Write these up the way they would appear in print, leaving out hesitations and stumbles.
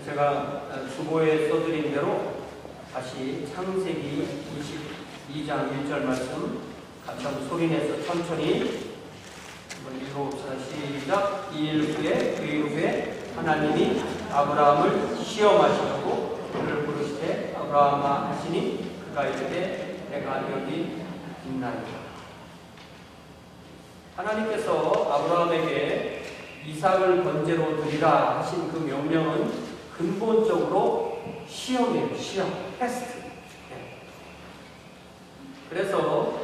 제가 주보에 써드린 대로 다시 창세기 22장 1절 말씀 같이 한번 소리내서 천천히 한번 읽어봅시다. 시작. 2일 후에 그일 후에 하나님이 아브라함을 시험하시려고 그를 부르시되 아브라함아 하시니 그가 이르되 내가 여기 있나이다. 하나님께서 아브라함에게 이삭을 번제로 드리라 하신 그 명령은 근본적으로 시험이에요. 시험, 테스트. 그래서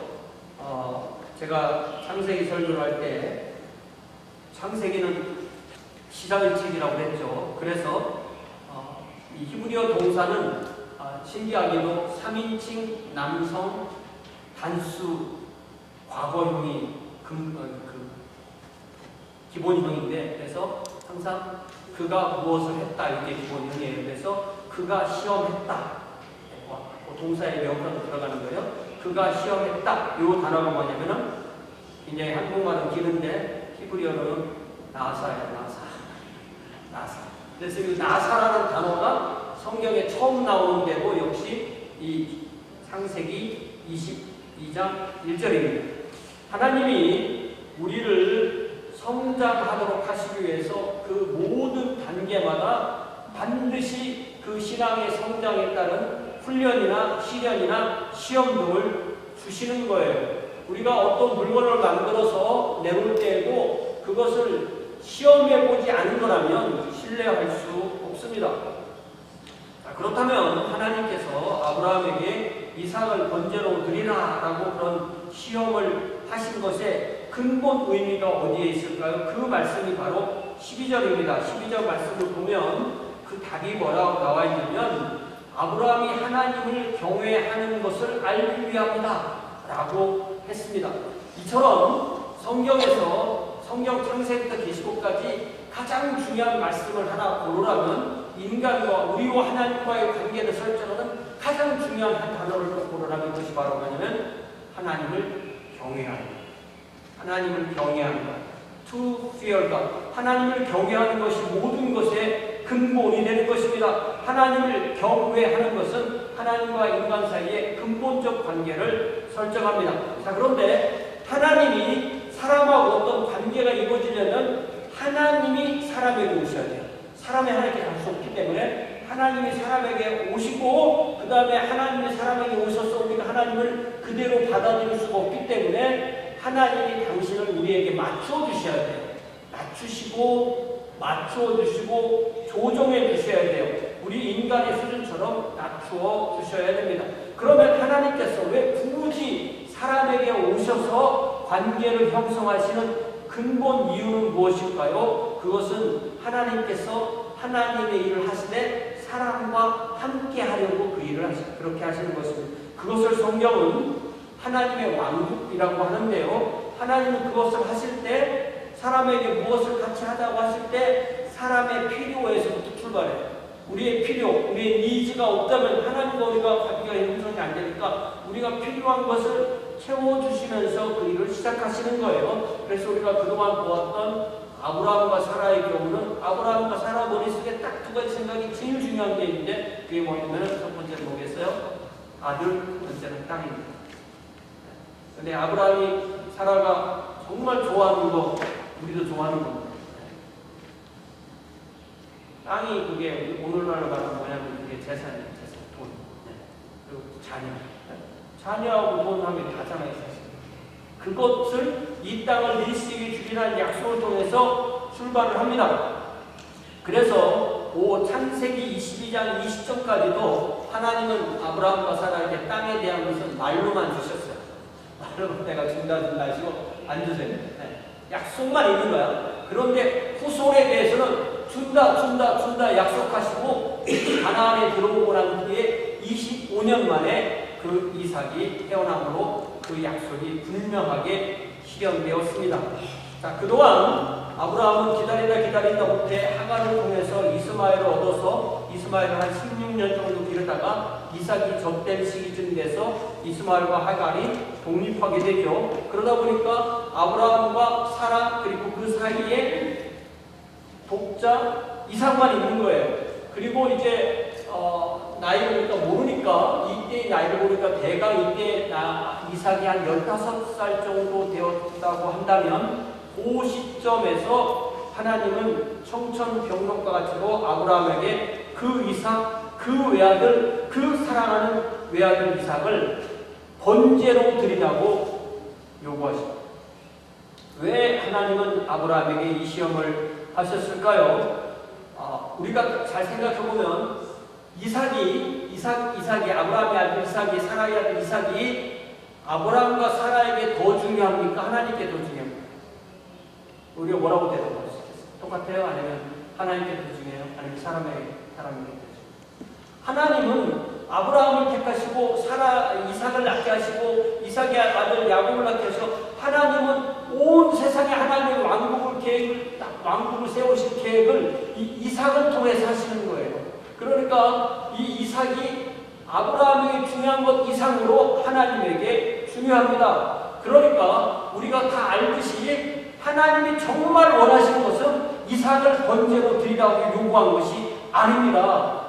제가 창세기 설교를 할 때 창세기는 시작일책이라고 했죠. 그래서 이 히브리어 동사는 신기하게도 3인칭 남성 단수 과거형이 기본형인데, 그래서 항상 그가 무엇을 했다 이게 기본형이에요. 그래서 그가 시험했다. 동사에 명사로 들어가는 거예요. 그가 시험했다. 이 단어가 뭐냐면은 굉장히 한국말은 기는데 히브리어로는 나사예요. 나사. 그래서 이 나사라는 단어가 성경에 처음 나오는 데도 역시 이 창세기 22장 1절입니다. 하나님이 우리를 성장하도록 하시기 위해서 그 모든 단계마다 반드시 그 신앙의 성장에 따른 훈련이나 시련이나 시험 등을 주시는 거예요. 우리가 어떤 물건을 만들어서 내놓을 때에도 그것을 시험해 보지 않은 거라면 신뢰할 수 없습니다. 그렇다면 하나님께서 아브라함에게 이삭을 번제로 드리라 라고 그런 시험을 하신 것의 근본 의미가 어디에 있을까요? 그 말씀이 바로 12절입니다. 12절 말씀을 보면 그 답이 뭐라고 나와 있냐면 아브라함이 하나님을 경외하는 것을 알기 위함이다 라고 했습니다. 이처럼 성경에서 성경 창세부터 계시록까지 가장 중요한 말씀을 하나 고르라면 인간과 우리와 하나님과의 관계를 설정하는 가장 중요한 한 단어를 고르라면 그것이 바로 뭐냐면 하나님을 경외하는 것. 하나님을 경외하는 것. To fear God. 하나님을 경외하는 것이 모든 것의 근본이 되는 것입니다. 하나님을 경외하는 것은 하나님과 인간 사이의 근본적 관계를 설정합니다. 자, 그런데 하나님이 사람하고 어떤 관계가 이루어지려면 하나님이 사람에게 오셔야 돼요. 사람이 하나님께 갈 수 없기 때문에 하나님이 사람에게 오시고 그 다음에 하나님이 사람에게 오셔서 우리가 하나님을 그대로 받아들일 수가 없기 때문에 하나님이 당신을 우리에게 맞춰 주셔야 돼요. 맞춰 주시고 조정해 주셔야 돼요. 우리 인간의 수준처럼 낮추어 주셔야 됩니다. 그러면 하나님께서 왜 굳이 사람에게 오셔서 관계를 형성하시는 근본 이유는 무엇일까요? 그것은 하나님께서 하나님의 일을 하시되 사람과 함께 하려고 그 일을 그렇게 하시는 것입니다. 그것을 성경은 하나님의 왕국이라고 하는데요. 하나님은 그것을 하실 때 사람에게 무엇을 같이 하자고 하실 때 사람의 필요에서부터 출발해요. 우리의 필요, 우리의 니즈가 없다면 하나님과 우리가 관계가 형성이 안 되니까 우리가 필요한 것을 채워주시면서 그 일을 시작하시는 거예요. 그래서 우리가 그동안 보았던 아브라함과 사라의 경우는 아브라함과 사라 머릿속에 딱 두 가지 생각이 제일 중요한 게 있는데 그게 뭐냐면 첫 번째는 뭐겠어요? 아들, 두 번째는 땅입니다. 근데 아브라함이 사라가 정말 좋아하는 거 우리도 좋아하는 겁니다. 땅이 그게 오늘날로 말하면 뭐냐면 그게 재산이에요. 재산, 돈. 그리고 자녀. 자녀하고 돈 하면 가장에 있습니다. 그것을 이 땅을 일시에게 주리라는 약속을 통해서 출발을 합니다. 그래서 창세기 22장 20절까지도 하나님은 아브라함과 사라에게 땅에 대한 것은 말로만 주셨어요. 말로만 내가 준다 하시고 안 주세요. 약속만 있는 거야. 그런데 후손에 대해서는 준다 약속하시고 가나안에 들어오고 난 후에 25년 만에 그 이삭이 태어남으로 그 약속이 분명하게 실현되었습니다. 자, 그동안 아브라함은 기다리다 못해 하갈을 통해서 이스마엘을 얻어서 이스마엘을 한 16년 정도 기르다가 이삭이 젖될 시기쯤 돼서 이스마엘과 하갈이 독립하게 되죠. 그러다 보니까 아브라함과 사라 그리고 그 사이에 독자 이삭만 있는 거예요. 그리고 이제 나이를 보니까 모르니까 이때의 나이를 보니까 대강 이때 이삭이 한 15살 정도 되었다고 한다면 그 시점에서 하나님은 청천벽력과 같이로 아브라함에게 그 이삭, 그 외아들, 그 사랑하는 외아들 이삭을 번제로 드리라고 요구하십니다. 왜 하나님은 아브라함에게 이 시험을 하셨을까요? 우리가 잘 생각해보면 이삭이 아브라함의 아들 이삭이 사라의 아들 이삭이 아브라함과 사라에게 더 중요합니까? 하나님께 더 중요합니까? 우리가 뭐라고 대답할 수 있겠어요? 똑같아요? 아니면 하나님께 더 중요해요? 아니면 사람에게 더 중요해요? 하나님은 아브라함을 택하시고 이삭을 낳게 하시고 이삭의 아들 야곱을 낳게 하셔 하나님은 온 세상에 하나님의 왕국을 세우실 계획을 이삭을 통해서 하시는 거예요. 그러니까 이 이삭이 아브라함에게 중요한 것 이상으로 하나님에게 중요합니다. 그러니까 우리가 다 알듯이 하나님이 정말 원하시는 것은 이삭을 번제로 드리라고 요구한 것이 아닙니다.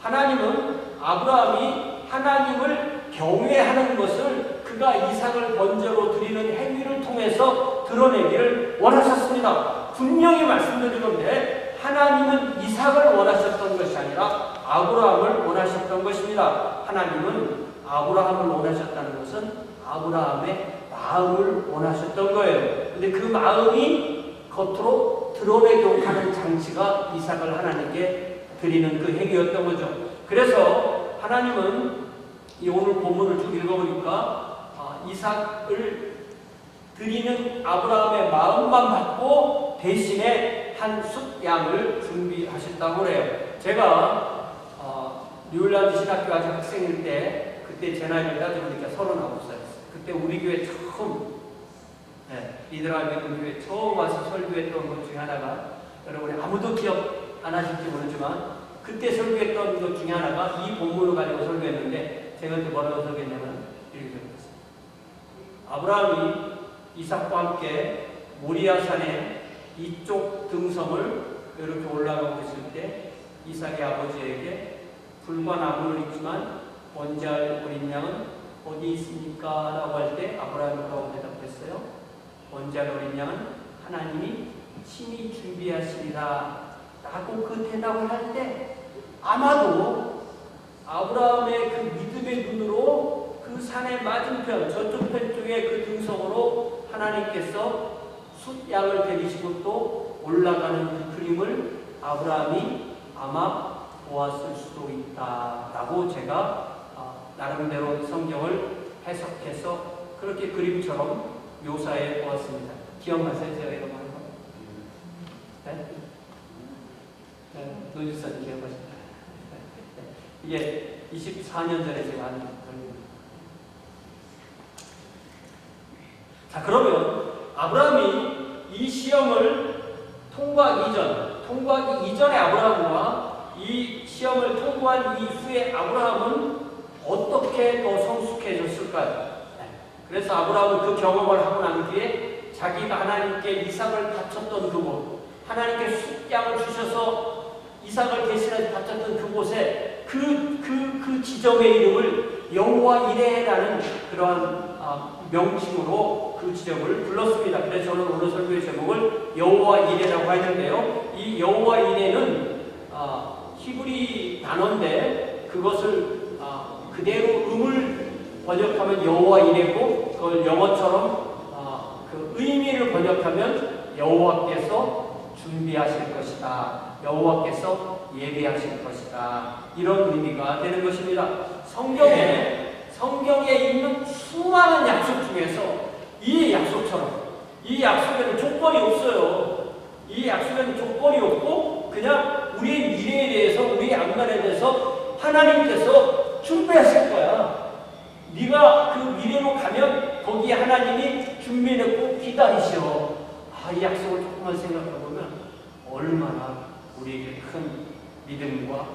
하나님은 아브라함이 하나님을 경외하는 것을 그가 이삭을 번제로 드리는 행위를 통해서 드러내기를 원하셨습니다. 분명히 말씀드리건데 하나님은 이삭을 원하셨던 것이 아니라 아브라함을 원하셨던 것입니다. 하나님은 아브라함을 원하셨다는 것은 아브라함의 마음을 원하셨던 거예요. 근데 그 마음이 겉으로 드러내도록 하는 장치가 이삭을 하나님께 드리는 그 행위였던 거죠. 그래서 하나님은 이 오늘 본문을 쭉 읽어보니까 이삭을 드리는 아브라함의 마음만 받고 대신에 한 숫양을 준비하셨다고 해요. 제가 뉴올리언스 신학교 아직 학생일 때 그때 제 나이를 따져보니까 39살이었어요. 그때 우리 교회 처음 리더라이브 교회 처음 와서 설교했던 것 중에 하나가 여러분이 아무도 기억 안 하실지 모르지만 그때 설교했던 것 중에 하나가 이 본문을 가지고 설교했는데 제가 그때 뭐라고 설교했냐면 이렇게 설교했어요. 아브라함이 이삭과 함께 모리아산의 이쪽 등섬을 이렇게 올라가고 있을 때 이삭의 아버지에게 불과 나무는 있지만 번제할 어린 양은 어디 있습니까? 라고 할 때 아브라함이 뭐라고 대답했어요? 번제할 어린 양은 하나님이 친히 준비하시리라 라고 그 대답을 할 때 아마도 아브라함의 그 믿음의 눈으로 그 산의 맞은편 저쪽 편 쪽에 그 등성으로 하나님께서 숫양을 데리시고 또 올라가는 그 그림을 아브라함이 아마 보았을 수도 있다라고 제가 나름대로 성경을 해석해서 그렇게 그림처럼 묘사해 보았습니다. 기억나세요? 제가 이런 거 한 거? 네? 노지선 기억하십니까? 이게 24년 전에 제가 한 거입니다. 자, 그러면 아브라함이 이 시험을 통과하기 이전에 아브라함과 이 시험을 통과한 이후에 아브라함은 어떻게 더 성숙해졌을까요? 그래서 아브라함은 그 경험을 하고 난 뒤에 자기가 하나님께 이삭을 바쳤던 그곳, 하나님께 숫양을 주셔서 이삭을 대신해 바쳤던 그곳에 그 지점의 이름을 여호와 이레라는 그러한 명칭으로 그 지점을 불렀습니다. 그래서 저는 오늘 설교의 제목을 여호와 이레라고 하는데요. 이 여호와 이레는 히브리 단어인데 그것을 그대로 음을 번역하면 여호와 이레고 그걸 영어처럼 그 의미를 번역하면 여호와께서 준비하실 것이다. 여호와께서 예배하실 것이다. 이런 의미가 되는 것입니다. 성경에 있는 수많은 약속 중에서 이 약속처럼 이 약속에는 조건이 없어요. 이 약속에는 조건이 없고 그냥 우리의 미래에 대해서 우리의 앞날에 대해서 하나님께서 준비하실 거야. 네가 그 미래로 가면 거기에 하나님이 준비해놓고 기다리셔. 이 약속을 조금만 생각해보면 얼마나 우리에게 큰 믿음과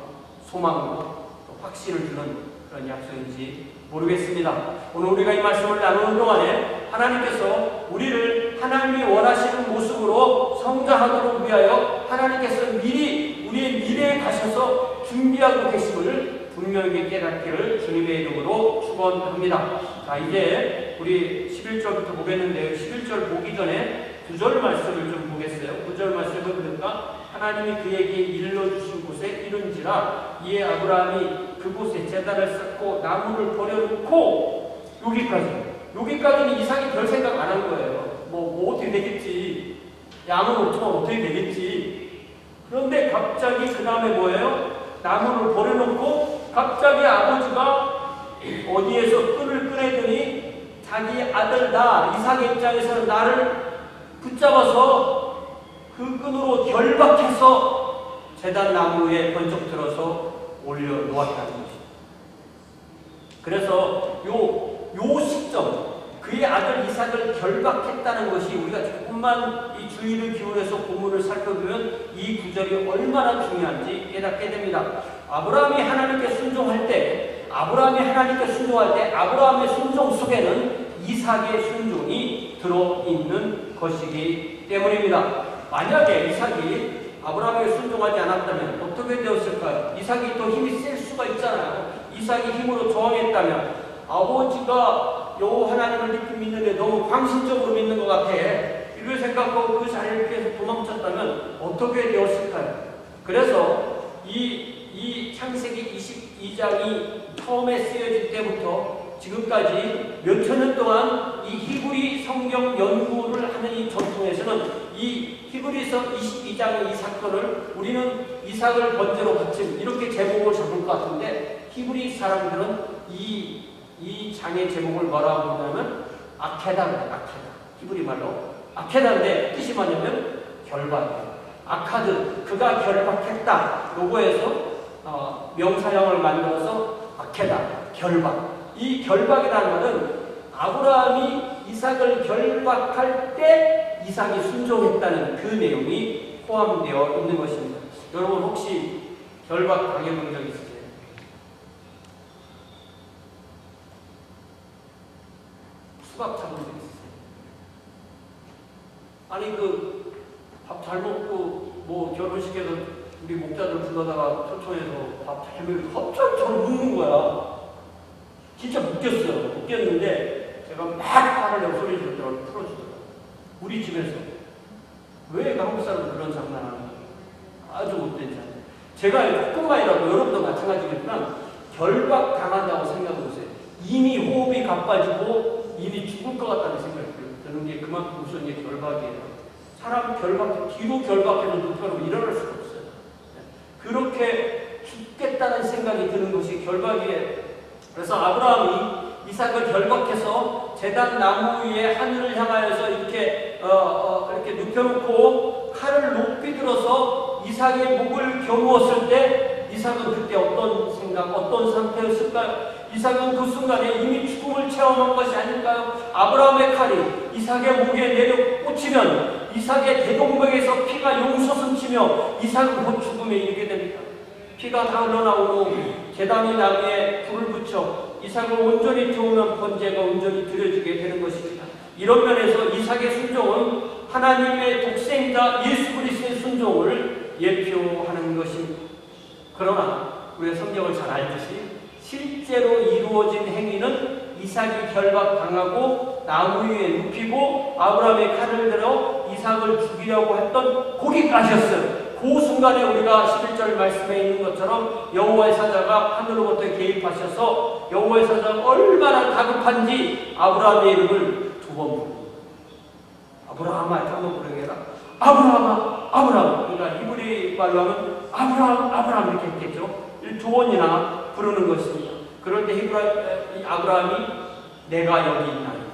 소망과 또 확신을 주는 그런 약속인지 모르겠습니다. 오늘 우리가 이 말씀을 나누는 동안에 하나님께서 우리를 하나님이 원하시는 모습으로 성장하도록 위하여 하나님께서 미리 우리의 미래에 가셔서 준비하고 계심을 분명히 깨닫기를 주님의 이름으로 축원합니다. 자, 이제 우리 11절부터 보겠는데요. 11절 보기 전에 9절 말씀을 좀 보겠어요. 9절 말씀을 보니까 하나님이 그에게 일러주신 곳에 이른지라 이에 아브라함이 그곳에 제단을 쌓고 나무를 버려놓고 여기까지는 이삭이 별 생각 안 한 거예요. 뭐 어떻게 되겠지, 양은 어떻게 되겠지. 그런데 갑자기 그 다음에 뭐예요? 나무를 버려놓고 갑자기 아버지가 어디에서 끈을 꺼내더니 자기 아들 이삭의 입장에서는 나를 붙잡아서 그 끈으로 결박해서 제단 나무에 번쩍 들어서 올려놓았다는 것입니다. 그래서 요 시점, 그의 아들 이삭을 결박했다는 것이 우리가 조금만 이 주의를 기울여서 본문을 살펴보면 이 구절이 얼마나 중요한지 깨닫게 됩니다. 아브라함이 하나님께 순종할 때 아브라함의 순종 속에는 이삭의 순종이 들어있는 것이기 때문입니다. 만약에 이삭이 아브라함에게 순종하지 않았다면 어떻게 되었을까요? 이삭이 또 힘이 셀 수가 있잖아요. 이삭이 힘으로 저항했다면 아버지가 여호와 하나님을 깊이 믿는데 너무 광신적으로 믿는 것 같아, 이를 생각하고 그 자리를 피해서 도망쳤다면 어떻게 되었을까요? 그래서 이 창세기 22장이 처음에 쓰여질 때부터 지금까지 몇천 년 동안 이 히브리 성경 연구를 하는 이 전통에서는 이 히브리서 22장의 이 사건을 우리는 이삭을 번제로 바침 이렇게 제목을 잡을 것 같은데, 히브리 사람들은 이 장의 제목을 뭐라고 부르냐면 아케다. 히브리 말로 아케다인데 뜻이 뭐냐면 결박이에요. 아카드, 그가 결박했다. 요거에서 명사형을 만들어서 아케다, 결박. 이 결박이라는 말은 아브라함이 이삭을 결박할 때 이삭이 순종했다는 그 내용이 포함되어 있는 것입니다. 여러분 혹시 결박 당해본 적 있으세요? 수박 잡은 적 있으세요? 아니 밥 잘 먹고 뭐 결혼식에서 우리 목자들 불러다가 초청해서 밥 잘 먹고 갑자기 저를 묻는 거야. 진짜 묶였는데 제가 막 화를 내고 소리 지르더라고 풀어주더라고. 우리 집에서 왜 한국 사람들 그런 장난하는 거야? 아주 못된 장난. 제가 조금만이라도 여러분도 마찬가지겠지만 결박 당한다고 생각해보세요. 이미 호흡이 가빠지고 이미 죽을 것 같다는 생각이 드는 게 그만큼 무슨 게 결박이에요. 사람 뒤로 결박해서 눕혀놓으면 일어날 수가 없어요. 그렇게 죽겠다는 생각이 드는 것이 결박이에요. 그래서 아브라함이 이삭을 결박해서 제단 나무 위에 하늘을 향하여서 이렇게 눕혀놓고 칼을 높이 들어서 이삭의 목을 겨누었을 때 이삭은 그때 어떤 생각, 어떤 상태였을까요? 이삭은 그 순간에 이미 죽음을 체험한 것이 아닐까요? 아브라함의 칼이 이삭의 목에 내려 꽂히면 이삭의 대동맥에서 피가 용솟음 치며 이삭은 곧 죽음에 이르게 됩니다. 피가 다 흘러나오고 제단의 나무에 불을 붙여 이삭을 온전히 태우면 번제가 온전히 드려지게 되는 것입니다. 이런 면에서 이삭의 순종은 하나님의 독생자 예수 그리스도의 순종을 예표하는 것입니다. 그러나 우리가 성경을 잘 알듯이 실제로 이루어진 행위는 이삭이 결박당하고 나무 위에 눕히고 아브라함의 칼을 들어 이삭을 죽이려고 했던 거기까지였어요. 그 순간에 우리가 11절 말씀에 있는 것처럼 여호와의 사자가 하늘로부터 개입하셔서 여호와의 사자가 얼마나 다급한지 아브라함의 이름을 2번 부릅니다. 아브라함아, 한번 부르게 해라. 아브라함아. 그러니까 히브리 말로 하면 아브라함 이렇게 했겠죠. 2번이나 부르는 것입니다. 그럴 때 아브라함이 내가 여기 있나이다.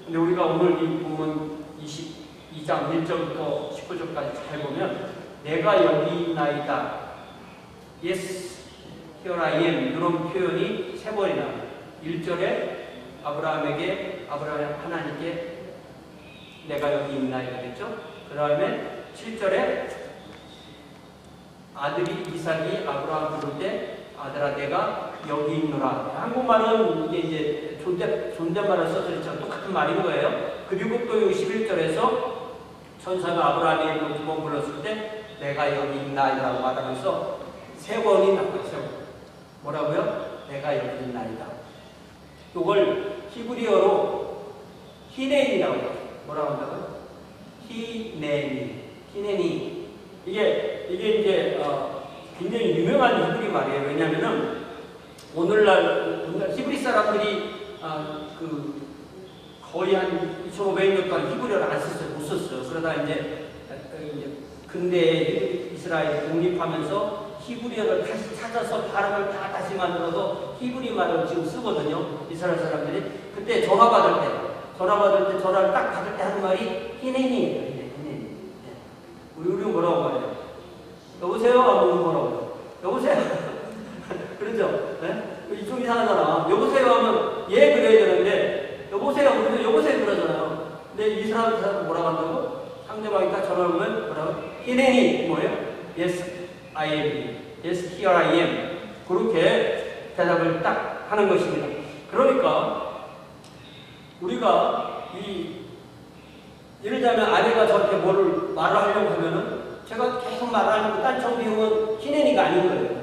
근데 우리가 오늘 이 본문 22장 1절부터 19절까지 잘 보면 내가 여기 있나이다, Yes, here I am, 이런 표현이 3번이나 1절에 하나님께 내가 여기 있나이다 했죠. 그 다음에 7절에 아들이 이삭이 아브라함 부를 때 아들아 내가 여기 있노라. 한국말은 이제 존댓말을 써서 있지만 똑같은 말인 거예요. 그리고 또 11절에서 천사가 아브라함의 이름을 2번 불렀을 때 내가 여기 있나이다라고 말하면서 세 번이 나와요. 세 번. 뭐라고요? 내가 여기 있나이다. 이걸 히브리어로 히넨이라고 해요. 뭐라고 한다고요? 히넨이. 이게 이제 굉장히 유명한 히브리 말이에요. 왜냐하면은 오늘날 히브리 사람들이 거의 한 2,500년 동안 히브리어를 안 썼어요. 못 썼어요. 그러다 이제 근대 이스라엘 독립하면서 히브리어를 다시 찾아서 발음을 다 다시 만들어서 히브리 말을 지금 쓰거든요. 이스라엘 사람들이. 그때 전화 받을 때 전화를 딱 받을 때 하는 말이 히넨이에요. 히넨. 우리 뭐라고 말해요? 여보세요? 하면 뭐라고 해요? 여보세요? 그러죠? 네? 좀 이상하잖아. 여보세요? 하면 예 그래야 되는데 여보세요? 우리도 여보세요 그러잖아요. 근데 이 사람 뭐라고 한다고? 상대방이 딱 전화를 오면 뭐라고? 히넨이 뭐예요? Yes, I am. Yes, here I am. 그렇게 대답을 딱 하는 것입니다. 그러니까 우리가 예를 들면 아내가 저한테 말을 하려고 하면은 제가 계속 말하려고 딴청 비우면 히넨이가 아닌 거예요.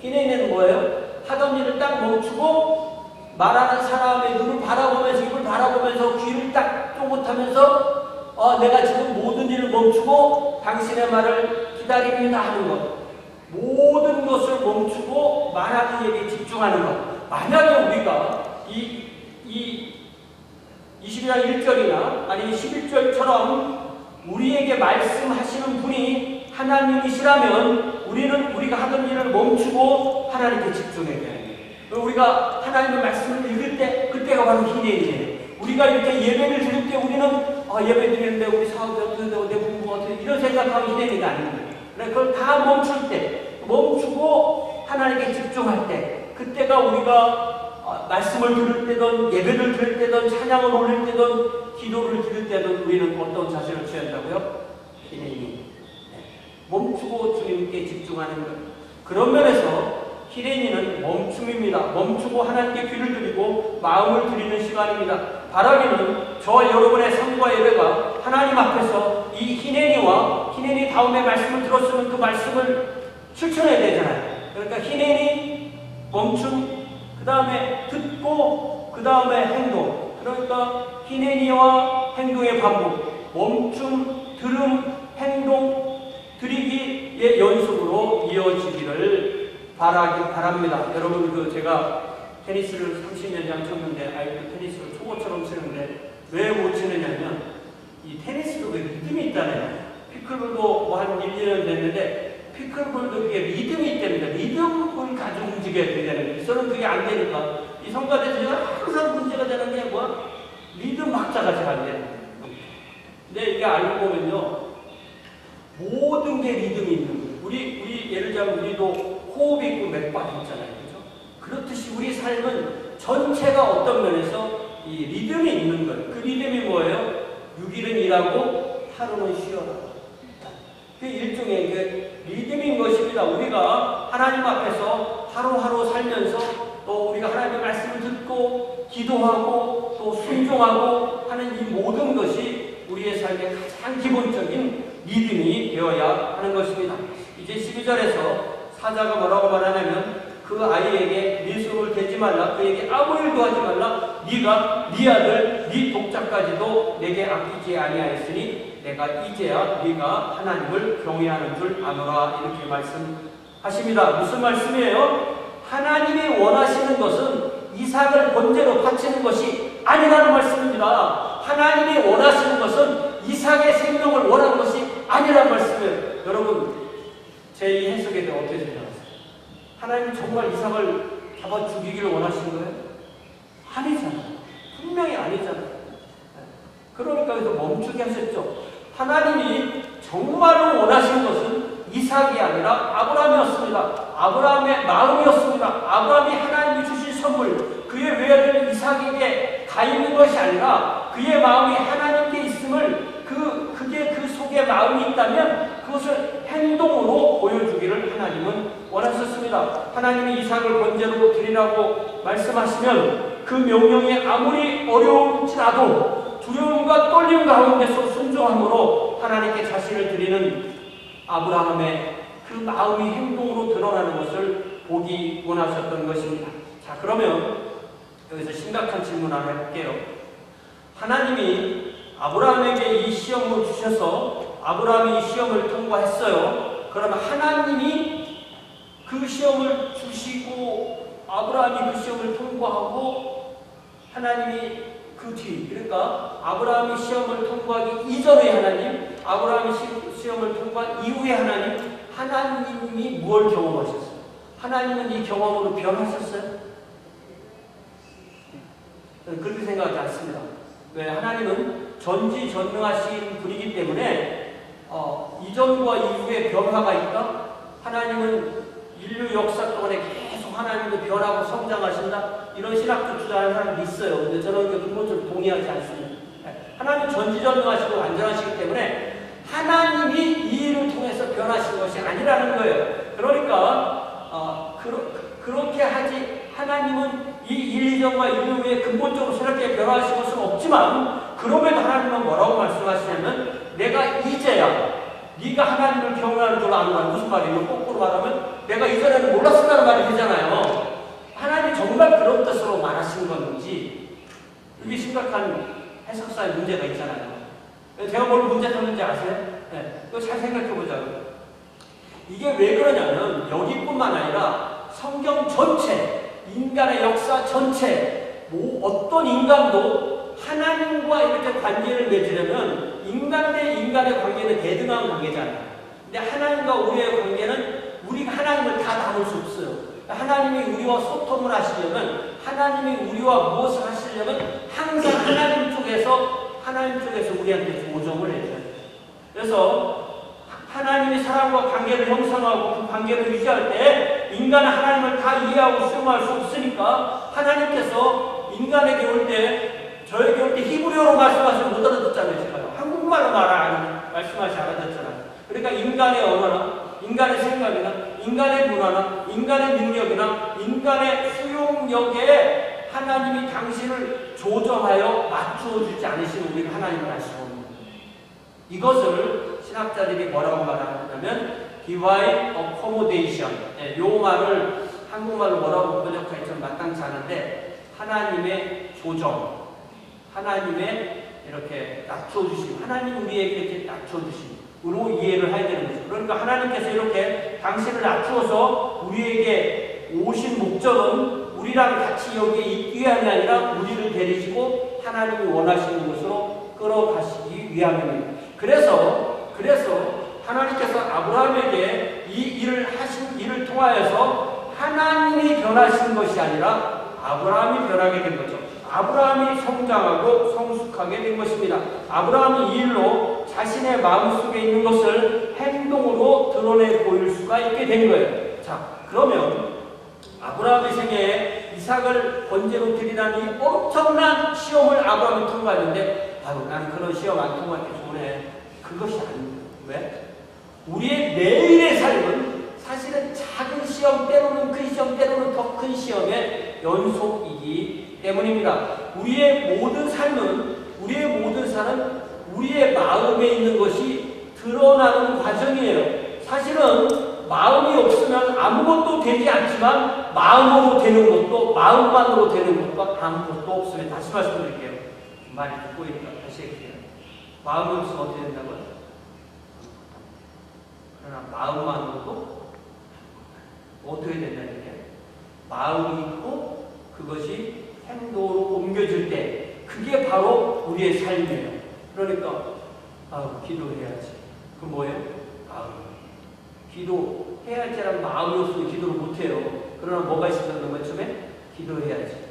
히넨이는 뭐예요? 하던 일을 딱 멈추고 말하는 사람의 눈을 바라보면서 입을 바라보면서 귀를 딱 쫑긋하면서 내가 지금 모든 일을 멈추고 당신의 말을 기다립니다 하는 것. 모든 것을 멈추고 말하는 일에 집중하는 것. 만약에 우리가 이 22장 1절이나 아니 11절처럼 우리에게 말씀하시는 분이 하나님이시라면 우리가 하던 일을 멈추고 하나님께 집중해야 돼요. 우리가 하나님의 말씀을 읽을 때 그때가 바로 히넨이에요. 우리가 이렇게 예배를 드릴 때 우리는 예배 드리는데 우리 사업이 어떻게 되고 내 공부가 어떻게 이런 생각하면 히넨이가 아닌 거예요. 그걸 다 멈출 때 멈추고 하나님께 집중할 때 그때가 우리가 말씀을 들을 때든 예배를 드릴 때든 찬양을 올릴 때든 기도를 드릴 때든 우리는 어떤 자세를 취한다고요? 히넨이 멈추고 주님께 집중하는 것. 그런 면에서 히넨이는 멈춤입니다. 멈추고 하나님께 귀를 드리고 마음을 드리는 시간입니다. 바라기는 저와 여러분의 삶과 예배가 하나님 앞에서 이 히넨이 다음에 말씀을 들었으면 그 말씀을 실천해야 되잖아요. 그러니까 히넨이 멈춤, 그 다음에 듣고, 그 다음에 행동. 그러니까 히넨이와 행동의 반복, 멈춤, 들음, 행동, 드리기의 연속으로 이어지기를 바랍니다. 여러분 제가 테니스를 30년 쳤는데 아이들 테니스를 초보처럼 치는데 왜 못 치느냐면 이 테니스도 그 리듬이 있다네요. 피클볼도 한 1, 2년 됐는데 피클볼도 그게 리듬이 있답니다. 리듬을 가지고 움직여야 되잖아요. 저는 그게 안 되니까 이 성가대에서 제가 항상 문제가 되는 게 뭐야? 리듬 박자가 잘 안 되는 거예요. 근데 이게 알고 보면요 모든 게 리듬이 있는 거예요. 우리 예를 들자면 우리도 호흡이 있고 맥박이 있잖아요. 그렇죠? 그렇듯이 우리 삶은 전체가 어떤 면에서 이 리듬이 있는 거예요. 그 리듬이 뭐예요? 6일은 일하고 하루는 쉬어라. 그 일종의 리듬인 것입니다. 우리가 하나님 앞에서 하루하루 살면서 또 우리가 하나님의 말씀을 듣고 기도하고 또 순종하고 하는 이 모든 것이 우리의 삶의 가장 기본적인 리듬이 되어야 하는 것입니다. 이제 12절에서 사자가 뭐라고 말하냐면 그 아이에게 네 손을 대지 말라. 그에게 아무 일도 하지 말라. 네가 네 아들 네 독자까지도 내게 아끼지 아니하였으니 내가 이제야 네가 하나님을 경외하는 줄 아노라. 이렇게 말씀하십니다. 무슨 말씀이에요? 하나님이 원하시는 것은 이삭을 번제로 바치는 것이 아니라는 말씀입니다. 하나님이 원하시는 것은 이삭의 생명을 원하는 것이 아니라는 말씀이에요. 여러분 제 이 해석에 대해 어떻게 생각하세요? 하나님은 정말 이삭을 잡아 죽이기를 원하시는 거예요? 아니잖아요. 분명히 아니잖아요. 그러니까 그래서 멈추게 하셨죠. 하나님이 정말로 원하신 것은 이삭이 아니라 아브라함이었습니다. 아브라함의 마음이었습니다. 아브라함이 하나님이 주신 선물, 그의 외아들 이삭에게 가 있는 것이 아니라 그의 마음이 하나님께 있음을 그게 그 속에 마음이 있다면 그것을 행동으로 보여주기를 하나님은 원하셨습니다. 하나님이 이삭을 번제로 드리라고 말씀하시면 그 명령이 아무리 어려울지라도 두려움과 떨림 가운데서 순종함으로 하나님께 자신을 드리는 아브라함의 그 마음이 행동으로 드러나는 것을 보기 원하셨던 것입니다. 자, 그러면 여기서 심각한 질문 하나 해볼게요. 하나님이 아브라함에게 이 시험을 주셔서 아브라함이 이 시험을 통과했어요. 그러면 하나님이 그 시험을 주시고 아브라함이 그 시험을 통과하고 하나님이 그 뒤, 그러니까 아브라함이 시험을 통과하기 이전의 하나님, 아브라함이 시험을 통과한 이후의 하나님, 하나님이 뭘 경험하셨어요? 하나님은 이 경험으로 변하셨어요? 그렇게 생각하지 않습니다. 왜? 하나님은 전지전능하신 분이기 때문에 이전과 이후에 변화가 있다? 하나님은 인류 역사 동안에 계속 하나님도 변하고 성장하신다? 이런 신학도 주장하는 사람이 있어요. 근데 저는 그 근본적으로 동의하지 않습니다. 하나님은 전지전능하시고 완전하시기 때문에 하나님이 이 일을 통해서 변하신 것이 아니라는 거예요. 그러니까 그렇게 하지 하나님은 이 일 이전과 일 후에 근본적으로 새롭게 변화하신 것은 없지만 그럼에도 하나님은 뭐라고 말씀하시냐면 내가 이제야 네가 하나님을 경외하는 줄 아는 건 무슨 말이에요? 거꾸로 말하면 내가 이전에는 몰랐었다는 말이 되잖아요. 하나님이 정말 그런 뜻으로 말하신 건지 이게 심각한 해석사의 문제가 있잖아요. 제가 뭘 문제 삼는지 아세요? 네, 이거 잘 생각해보자고요. 이게 왜 그러냐면 여기뿐만 아니라 성경 전체, 인간의 역사 전체, 어떤 인간도 하나님과 이렇게 관계를 맺으려면 인간 대 인간의 관계는 대등한 관계잖아요. 근데 하나님과 우리의 관계는 우리가 하나님을 다 담을 수 없어요. 하나님이 우리와 소통을 하시려면 하나님이 우리와 무엇을 하시려면 항상 하나님 쪽에서 우리한테 조정을 해줘요. 그래서 하나님이 사람과 관계를 형성하고 그 관계를 유지할 때 인간은 하나님을 다 이해하고 수용할 수 없으니까 하나님께서 인간에게 올 때 저에게 올 때 히브리어로 말씀하시면 못 알아듣잖아요. 제가요. 한국말로 말씀하시 알아듣잖아요. 그러니까 인간의 언어나 인간의 생각이나 인간의 문화나 인간의 능력이나 인간의 수용력에 하나님이 당신을 조정하여 맞추어주지 않으시면 우리가 하나님을 알 수가 없는 거예요. 이것을 신학자들이 뭐라고 말하냐면 divine accommodation. 네, 요 말을 한국말로 뭐라고 번역할지 좀 마땅치 않은데 하나님의 조정, 하나님의 이렇게 낮춰주심, 하나님 우리에게 이렇게 낮춰주심으로 이해를 해야 되는 거죠. 그러니까 하나님께서 이렇게 당신을 낮추어서 우리에게 오신 목적은 우리랑 같이 여기에 있기 위함이 아니라 우리를 데리시고 하나님이 원하시는 곳으로 끌어가시기 위함입니다. 그래서 하나님께서 아브라함에게 이 일을 통하여서 하나님이 변하신 것이 아니라 아브라함이 변하게 된 거죠. 아브라함이 성장하고 성숙하게 된 것입니다. 아브라함이 이 일로 자신의 마음속에 있는 것을 행동으로 드러내 보일 수가 있게 된 거예요. 자, 그러면 아브라함의 생애에 이삭을 번제로 드리라는 이 엄청난 시험을 아브라함이 통과했는데 나는 그런 시험 안 통과할 게 좋네. 그것이 아닙니다. 왜? 우리의 매일의 삶은 사실은 작은 시험 때로는 큰 시험 때로는 더 큰 시험의 연속이기 때문입니다. 우리의 모든 삶은 우리의 마음에 있는 것이 드러나는 과정이에요. 사실은 마음이 없으면 아무것도 되지 않지만 마음으로 되는 것도 마음만으로 되는 것도 아무것도 없으면 다시 말씀드릴게요. 많이 듣고 있다. 다시 얘기해요. 마음이 없으면 어떻게 된다고요? 그러나 마음만으로도 어떻게 된다는 얘기예요? 마음이 있고 그것이 행동으로 옮겨질 때 그게 바로 우리의 삶이에요. 그러니까 기도해야지. 그 뭐예요? 기도해야지라는 마음이 없으면 기도를 못해요. 그러나 뭐가 있었다는 맨 처음에? 기도해야지.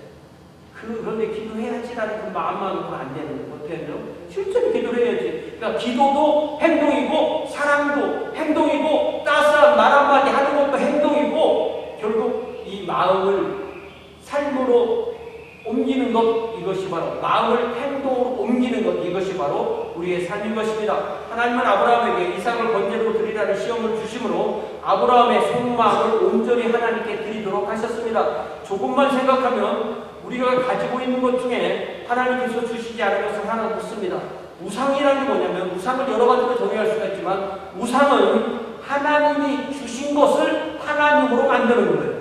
그런데 기도해야지라는 그 마음만으로는 안 되는 거예요. 어떻게 해요? 실제로 기도를 해야지. 그러니까 기도도 행동이고 사랑도 행동이고 따스한 말 한마디 하는 것도 행동이고 결국 이 마음을 삶으로 옮기는 것, 이것이 바로 마음을 행동으로 옮기는 것, 이것이 바로 우리의 삶인 것입니다. 하나님은 아브라함에게 이삭을 번제로 드리라는 시험을 주심으로 아브라함의 속마음을 온전히 하나님께 드리도록 하셨습니다. 조금만 생각하면 우리가 가지고 있는 것 중에 하나님께서 주시지 않은 것은 하나 없습니다. 우상이라는 게 뭐냐면 우상을 여러 가지로 정의할 수가 있지만 우상은 하나님이 주신 것을 하나님으로 만드는 거예요.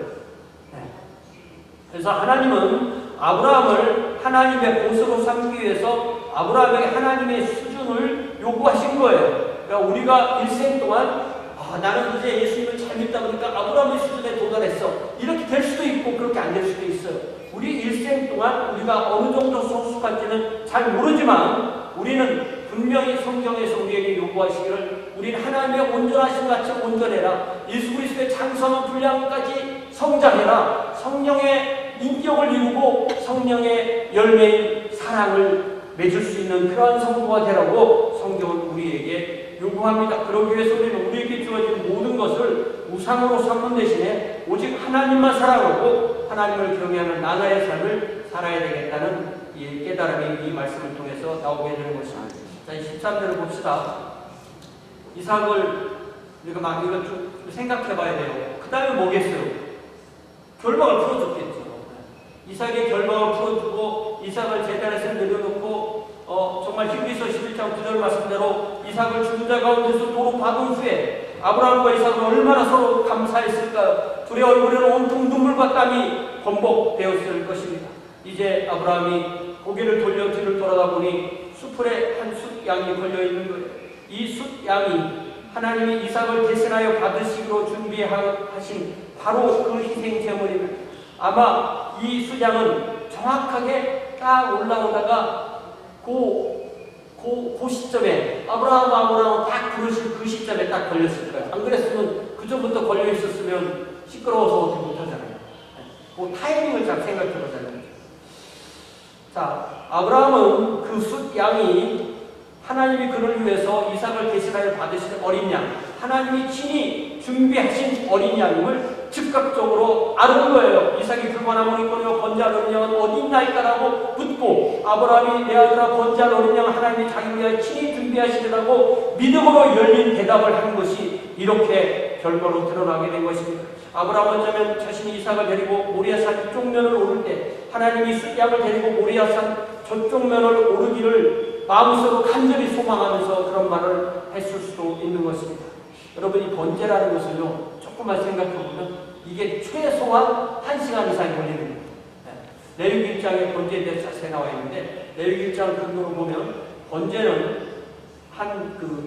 그래서 하나님은 아브라함을 하나님의 보수로 삼기 위해서 아브라함에게 하나님의 수준을 요구하신 거예요. 그러니까 우리가 일생 동안 나는 이제 예수님을 잘 믿다 보니까 아브라함의 수준에 도달했어. 이렇게 될 수도 있고 그렇게 안 될 수도 있어요. 우리 일생 동안 우리가 어느 정도 성숙할지는 잘 모르지만 우리는 분명히 성경에서 우리에게 요구하시기를 우리는 하나님의 온전하신 같이 온전해라. 예수 그리스도의 장성한 분량까지 성장해라. 성령의 인격을 이루고 성령의 열매인 사랑을 맺을 수 있는 그러한 성도가 되라고 성경은 우리에게 요구합니다. 그러기 위해서 우리는 우리에게 주어진 모든 것을 우상으로 삼는 대신에 오직 하나님만 사랑하고 하나님을 경외하는 나라의 삶을 살아야 되겠다는 이 깨달음이 이 말씀을 통해서 나오게 되는 것입니다. 자, 13절을 봅시다. 이삭을 우리가 막 이걸 좀 생각해 봐야 돼요. 그 다음에 뭐겠어요? 결박을 풀어줬겠죠. 이삭의 결박을 풀어주고 이삭을 제단에서 내려놓고 정말 히브리서 11장 9절 말씀대로 이삭을 죽은 자 가운데서 도로 받은 후에 아브라함과 이삭은 얼마나 서로 감사했을까요? 둘의 얼굴에는 온통 눈물과 땀이 범벅되었을 것입니다. 이제 아브라함이 고개를 돌려 뒤를 돌아다 보니 수풀에 한 숫양이 걸려있는 거예요. 이 숫양이 하나님이 이삭을 대신하여 받으시기로 준비하신 바로 그 희생 제물입니다. 아마 이 숫양은 정확하게 딱 올라오다가 그 시점에 아브라함 딱 부르실 그 시점에 딱 걸렸을 거예요. 안 그랬으면 그 전부터 걸려 있었으면 시끄러워서 어떻게 못하잖아요. 그 타이밍을 잘 생각해 보자는 거죠. 자, 아브라함은 그 숫양이 하나님이 그를 위해서 이삭을 대신하여 받으신 어린 양, 하나님이 친히 준비하신 어린 양임을 즉각적으로 아는 거예요. 이삭이 불만하고 있거니와 번제할 어린 양은 어디 있나이까라고 묻고 아브라함이 내 아들아 번제할 어린 양은 하나님이 자기 위하여 친히 준비하시리라고 믿음으로 열린 대답을 한 것이 이렇게 결과로 드러나게 된 것입니다. 아브라함은 어쩌면 자신이 이삭을 데리고 모리아산 이쪽 면을 오를 때 하나님이 숫양을 데리고 모리아산 저쪽 면을 오르기를 마음속으로 간절히 소망하면서 그런 말을 했을 수도 있는 것입니다. 여러분, 이 번제라는 것은요, 조금만 생각해보면 이게 최소한 1시간 이상이 걸리는 거예요. 레위기 1장에 번제에 대해서 자세히 나와 있는데 레위기 1장을 근거로 보면 번제는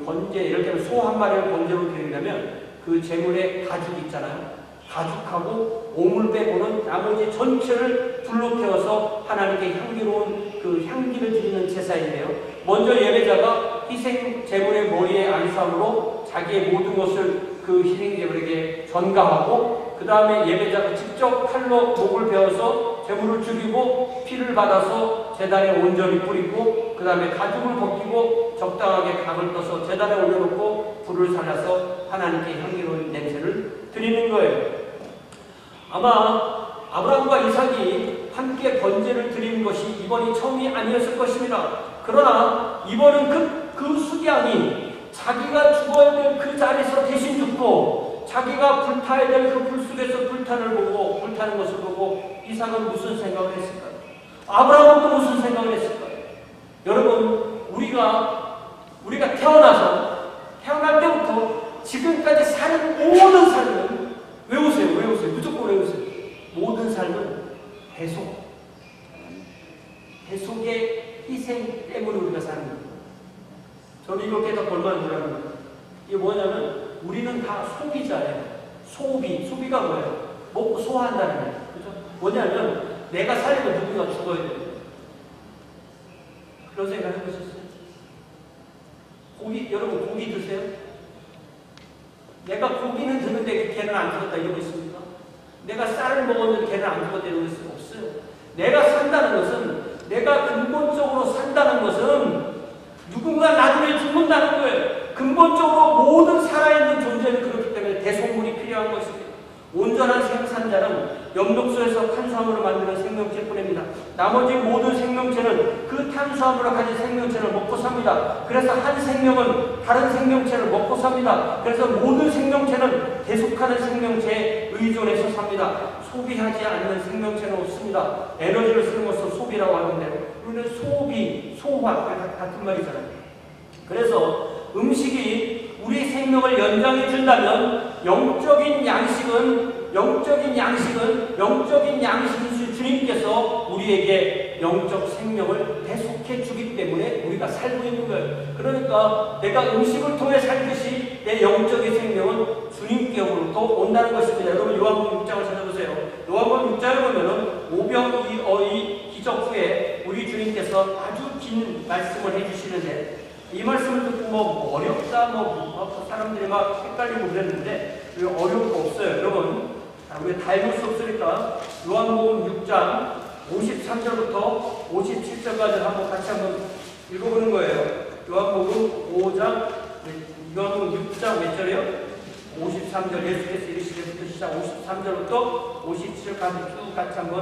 번제, 예를 들면 소 한 마리를 번제로 드리려면 그 제물에 가죽 있잖아요. 가죽하고 오물 빼고는 나머지 전체를 불로 태워서 하나님께 향기로운 그 향기를 드리는 제사인데요. 먼저 예배자가 희생 제물의 머리에 안수함으로 자기의 모든 것을 그 희생 제물에게 전가하고 그 다음에 예배자가 직접 칼로 목을 베어서 제물을 죽이고 피를 받아서 제단에 온전히 뿌리고 그 다음에 가죽을 벗기고 적당하게 각을 떠서 제단에 올려놓고 불을 살려서 하나님께 향기로운 냄새를 드리는 거예요. 아마 아브라함과 이삭이 함께 번제를 드리는 것이 이번이 처음이 아니었을 것입니다. 그러나 이번은 그 숫양이 자기가 죽어야 될 그 자리에서 대신 죽고 자기가 불타야 될 그 불 속에서 불타는 것을 보고 이삭은 무슨 생각을 했을까요? 아브라함은 또 무슨 생각을 했을까요? 여러분, 우리가 태어날 때부터 지금까지 사는 모든 삶은 외우세요. 무조건 외우세요. 모든 삶은 대속의 희생 때문에 우리가 사는 거예요. 저는 이거 깨닫고 얼마나 놀랍니다. 이게 뭐냐면 우리는 다 소비자예요. 소비가 뭐예요? 먹고 소화한다는 거예요. 그죠? 뭐냐면 내가 살려면 누군가 죽어야 돼요. 그런 생각 해보셨어요? 여러분 고기 드세요? 내가 고기는 드는데 걔는 안 죽었다 이러고 있습니까? 내가 쌀을 먹었는데 걔는 안 죽었다 이러고 있을 수 없어요. 내가 산다는 것은, 내가 근본적으로 산다는 것은 누군가 나중에 죽는다는 거예요. 근본적으로 모든 살아있는 존재는 그렇기 때문에 대속물이 필요한 것입니다. 온전한 생산자는 엽록소에서 탄수화물을 만드는 생명체뿐입니다. 나머지 모든 생명체는 그 탄수화물을 가진 생명체를 먹고 삽니다. 그래서 한 생명은 다른 생명체를 먹고 삽니다. 그래서 모든 생명체는 대속하는 생명체에 의존해서 삽니다. 소비하지 않는 생명체는 없습니다. 에너지를 쓰는 것을 소비라고 하는데 우리는 소비, 소화 같은 말이잖아요. 그래서 음식이 우리 생명을 연장해 준다면 영적인 양식은 주님께서 우리에게 영적 생명을 계속해 주기 때문에 우리가 살고 있는 거예요. 그러니까 내가 음식을 통해 살듯이 내 영적인 생명은 주님께로부터 온다는 것입니다. 여러분 요한복음 6장을 찾아보세요. 요한복음 6장에 보면은 오병이어의 기적 후에 우리 주님께서 아주 긴 말씀을 해주시는데, 이 말씀을 듣고 어렵다 사람들이 막 헷갈리고 그랬는데 어려운 거 없어요. 여러분 우리 다 읽을 수 없으니까 요한복음 6장 53절부터 57절까지 같이 한번 읽어보는 거예요. 요한복음 6장 몇 절이요? 53절, 예수께서 이르시기부터 시작 53절부터 57절까지 쭉 같이 한번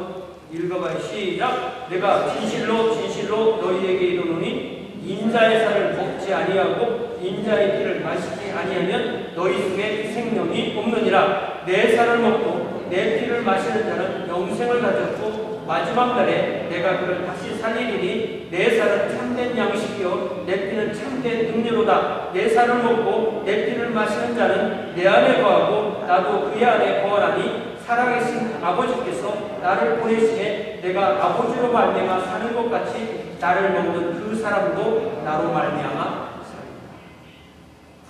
읽어봐요. 시작. 내가 진실로 너희에게 이르노니 인자의 살을 먹지 아니하고 인자의 피를 마시지 아니하면 너희 중에 생명이 없느니라. 내 살을 먹고 내 피를 마시는 자는 영생을 가졌고 마지막 날에 내가 그를 다시 살리리니 내 살은 참된 양식이요 내 피는 참된 능력이로다. 내 살을 먹고 내 피를 마시는 자는 내 안에 거하고 나도 그의 안에 거하나니 살아계신 아버지께서 나를 보내시에 내가 아버지로 말미암아 사는 것 같이 나를 먹는 그 사람도 나로 말미암아 살리라.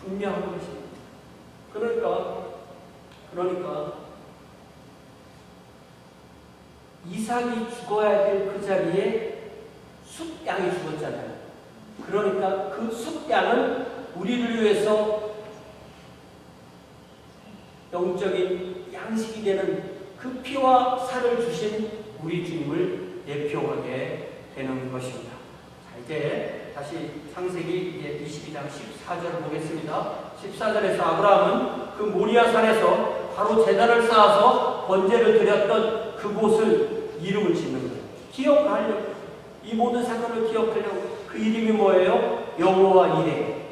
분명한 것입니다. 그러니까 이삭이 죽어야 될 그 자리에 숫양이 죽었잖아요. 그러니까 그 숫양은 우리를 위해서 영적인 양식이 되는 그 피와 살을 주신 우리 주님을 예표하게 되는 것입니다. 자, 이제 다시 창세기 이제 22장 14절을 보겠습니다. 14절에서 아브라함은 그 모리아 산에서 바로 제단을 쌓아서 번제를 드렸던 그곳을 이름을 짓는 거예요. 기억하려고, 이 모든 사건을 기억하려고. 그 이름이 뭐예요? 여호와 이레.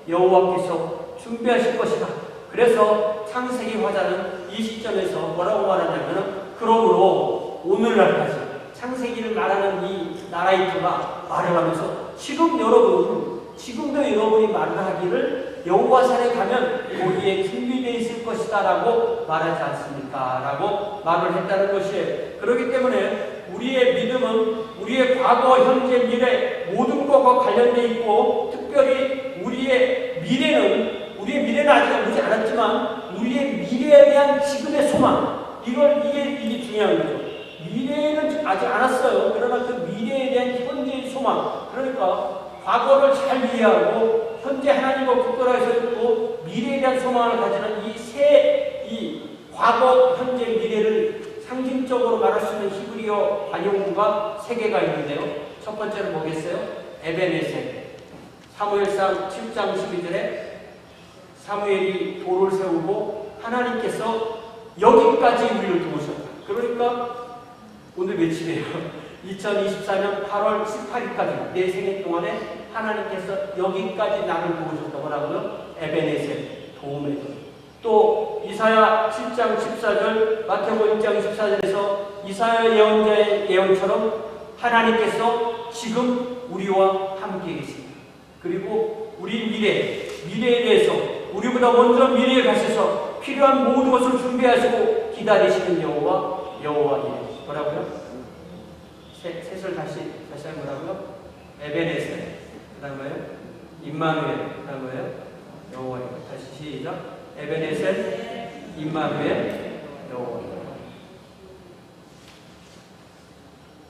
여호와께서 준비하실 것이다. 그래서 창세기 화자는 이 시점에서 뭐라고 말하냐면, 그러므로 오늘날까지 창세기를 말하는 이 나라이트가 말을 하면서 지금도 여러분이 말을 하기를 여호와 산에 가면 거기에 준비되어 있을 것이다 라고 말하지 않습니까? 라고 말을 했다는 것이에요. 그렇기 때문에 우리의 믿음은 우리의 과거, 현재, 미래 모든 것과 관련되어 있고, 특별히 우리의 미래는 아직 오지 않았지만 우리의 미래에 대한 지금의 소망, 이게 중요한 거죠. 미래는 아직 안 왔어요. 그러나 그 미래에 대한 기본적인 소망, 그러니까 과거를 잘 이해하고 현재 하나님과 국도라에서 있고 미래에 대한 소망을 가지는 이 과거, 현재, 미래를 상징적으로 말할 수 있는 히브리어 관용구가 3개가 있는데요. 첫 번째는 뭐겠어요? 에베네셀. 사무엘상 7장 12절에 사무엘이 돌을 세우고 하나님께서 여기까지 우리를 도우셨다. 그러니까 오늘 며칠이에요? 2024년 8월 18일까지 내 생애 동안에 하나님께서 여기까지 나를 도우셨다고 하고요. 에베네셀, 도움의 돈. 또 이사야 7장 14절, 마태복음 1장 14절에서 이사야 예언자의 예언처럼 하나님께서 지금 우리와 함께 계십니다. 그리고 우리 미래에 대해서 우리보다 먼저 미래에 가셔서 필요한 모든 것을 준비하시고 기다리시는 여호와 이레. 뭐라고요? 셋을 다시 하면 뭐라고요? 에베네셀. 그 다음 뭐예요? 임마누엘. 그 다음 뭐예요? 여호와 이레. 다시 시작. 에베네셀, 임마누엘, 여호와 이레.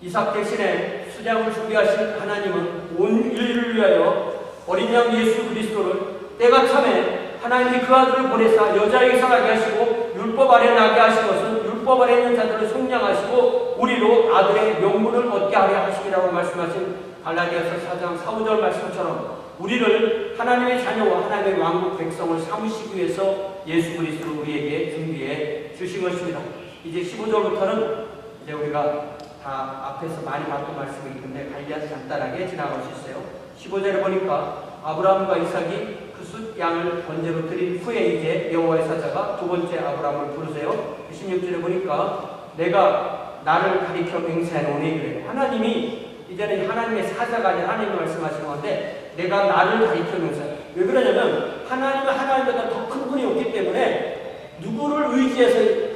이삭 대신에 수장을 준비하신 하나님은 온 인류를 위하여 어린 양 예수 그리스도를 때가 참에 하나님이 그 아들을 보내사 여자에게서 나게 하시고 율법 아래 나게 하신 것은 율법 아래 있는 자들을 속량하시고 우리로 아들의 명분을 얻게 하려 하시기라고 말씀하신 갈라디아서 4장 4, 5절 말씀처럼 우리를 하나님의 자녀와 하나님의 왕국 백성을 삼으시기 위해서 예수 그리스도를 우리에게 준비해 주신 것입니다. 이제 15절부터는 이제 우리가 다 앞에서 많이 봤던 말씀이기 때문에 간단하게 지나갈 수 있어요. 15절에 보니까 아브라함과 이삭이 그 숫 양을 번제로 드린 후에 이제 여호와의 사자가 두 번째 아브라함을 부르세요. 16절에 보니까 내가 나를 가리켜 맹세하노니 그래요. 하나님이 이제는 하나님의 사자가 아니라 하나님이 말씀하시는 건데 내가 나를 가리켜 맹세하노니 왜 그러냐면 하나님은 하나님보다 더 큰 분이 없기 때문에 누구를 의지해서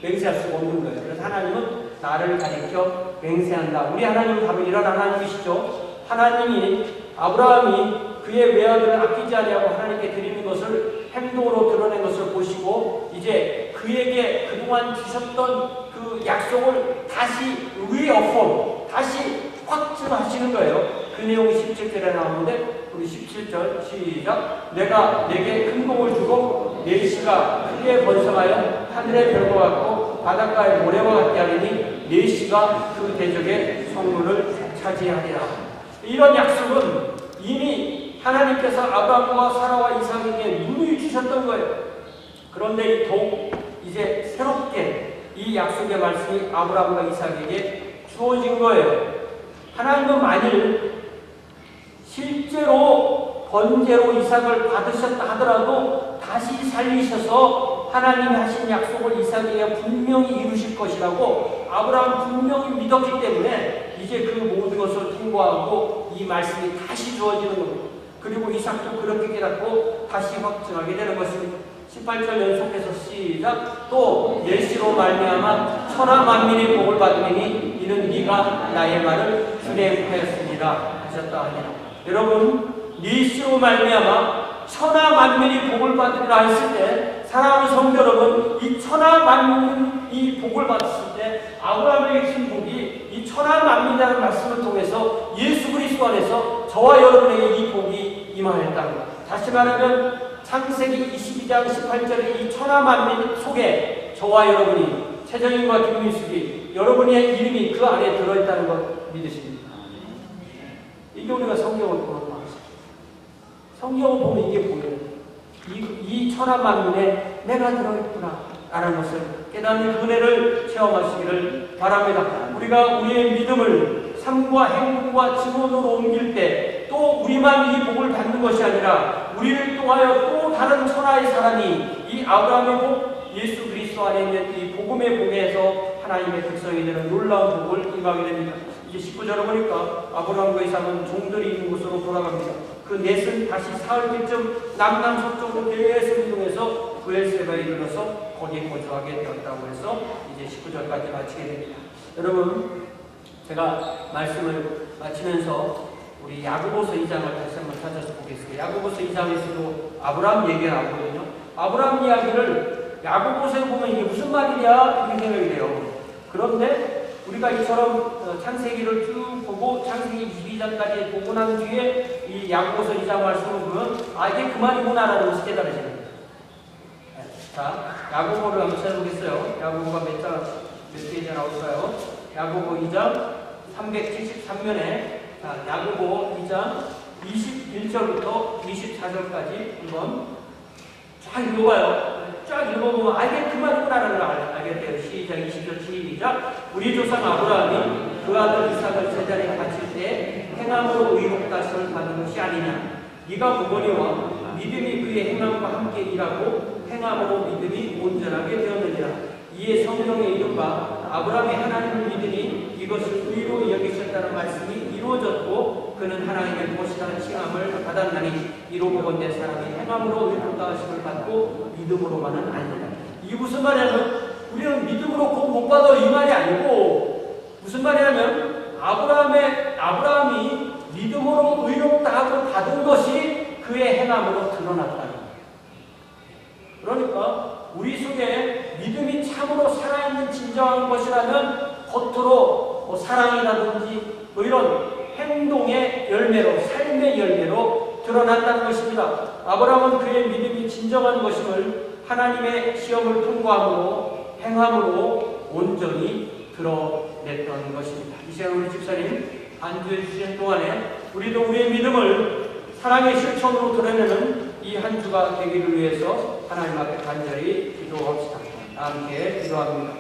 맹세할 수가 없는 거예요. 그래서 하나님은 나를 가리켜 맹세한다. 우리 하나님은 바로 이런 하나님이시죠. 하나님이 아브라함이 그의 외아들을 아끼지 아니하고 하나님께 드리는 것을 행동으로 드러낸 것을 보시고 이제 그에게 그동안 주셨던 그 약속을 다시 리어폼, 다시 확증하시는 거예요. 그 내용이 17절에 나오는데 우리 17절 시작. 내가 내게 큰 공을 주고 내 씨가 크게 번성하여 하늘의 별과 같고 바닷가의 모래와 같게 하리니 내 씨가 그 대적의 성문을 차지하리라. 이런 약속은 이미 하나님께서 아브라함과 사라와 이삭에게 누누이 주셨던 거예요. 그런데 더욱 이제 새롭게 이 약속의 말씀이 아브라함과 이삭에게 주어진 거예요. 하나님은 만일 실제로 번제로 이삭을 받으셨다 하더라도 다시 살리셔서 하나님이 하신 약속을 이삭에게 분명히 이루실 것이라고 아브라함 분명히 믿었기 때문에 이제 그 모든 것을 통과하고 이 말씀이 다시 주어지는 겁니다. 그리고 이삭도 그렇게 깨닫고 다시 확증하게 되는 것입니다. 18절 연속해서 시작. 또 멸시로 말미암아 천하 만민이 복을 받으니 이는 네가 나의 말을 준행하였습니다 하셨다 하니라. 여러분, 멸시로 말미암아 천하 만민이 복을 받으리라 했을 때 사랑하는 성도 여러분, 이 천하 만민이 복을 받았을 때 아브라함에게 준 복이 이 천하 만민이라는 말씀을 통해서 예수 그리스도 안에서 저와 여러분에게 이 복이 임하였다는 것. 다시 말하면 창세기 22장 18절의 이 천하 만민 속에 저와 여러분이 최정인과 김민숙이 여러분의 이름이 그 안에 들어있다는 것 믿으십니까? 이게 우리가 성경을 보는 방식. 성경을 보면 이게 보여요. 이 천하 만민에 내가 들어있구나 라는 것을 깨닫는 은혜를 체험하시기를 바랍니다. 우리가 우리의 믿음을 삶과 행동과 직원으로 옮길 때 또 우리만 이 복을 받는 것이 아니라 우리를 통하여 또 다른 천하의 사람이 이 아브라함의 복, 예수 그리스도 안에 있는 이 복음의 복에서 하나님의 백성이 되는 놀라운 복을 임하게 됩니다. 이제 19절을 보니까 아브라함과 이삭은 종들이 있는 곳으로 돌아갑니다. 그 넷은 다시 사흘쯤 남남 서쪽으로 계속 이동해서 브엘세바에 이르러서 거기에 거주하게 되었다고 해서 이제 19절까지 마치게 됩니다. 여러분, 제가 말씀을 마치면서 우리 야고보서 2장을 다시 한번 찾아서 보겠습니다. 야고보서 2장에서도 아브라함 얘기가 나오거든요. 아브라함 이야기를 야고보서에 보면 이게 무슨 말이냐 이렇게 생각이 돼요. 그런데 우리가 이처럼 창세기를 쭉 보고 창세기 22장까지 보고 난 뒤에 이 야고보서 2장 말씀을 보면 이게 그 말이구나라는 것을 깨달으시는 거예요. 자, 야고보를 한번 찾아보겠어요. 야고보가 몇 페이지에 나올까요? 야고보 2장 373면에 야고보 2장 21절부터 24절까지 한번 쫙 읽어봐요. 쫙 읽어보면 이게 그 말이구나라는 걸 알게 돼요. 시작 20절 시작. 우리 조상 아브라함이 그 아들 이삭을 제자리에 바칠 때 행함으로 의롭다 하심을 받은 것이 아니냐. 네가 보거니와 믿음이 그의 행함과 함께 일하고 행함으로 믿음이 온전하게 되었느니라. 이에 성경에 이른바 아브라함이 하나님을 믿으니 이것을 의로 여기셨다는 말씀이 이루어졌고 그는 하나님의 무엇이라는 칭함을 받았나니 이로 보건대 사람이 행함으로 의롭다 하심을 받고 믿음으로만은 아니라. 이게 무슨 말이냐면 우리는 믿음으로 곧 못 받아 이 말이 아니고 무슨 말이냐면 아브라함이 믿음으로 의롭다 하고 받은 것이 그의 행함으로 드러났다는 거예요. 그러니까 우리 속에 믿음이 참으로 살아있는 진정한 것이라면 겉으로 사랑이라든지 이런 행동의 열매로 삶의 열매로 드러난다는 것입니다. 아브라함은 그의 믿음이 진정한 것임을 하나님의 시험을 통과함으로 행함으로 온전히 드러냈던 것입니다. 이 시간 우리 집사님 안주해 주신 동안에 우리도 우리의 믿음을 사랑의 실천으로 드러내는 이 한 주가 되기를 위해서 하나님 앞에 간절히 기도합시다. 함께 기도합니다.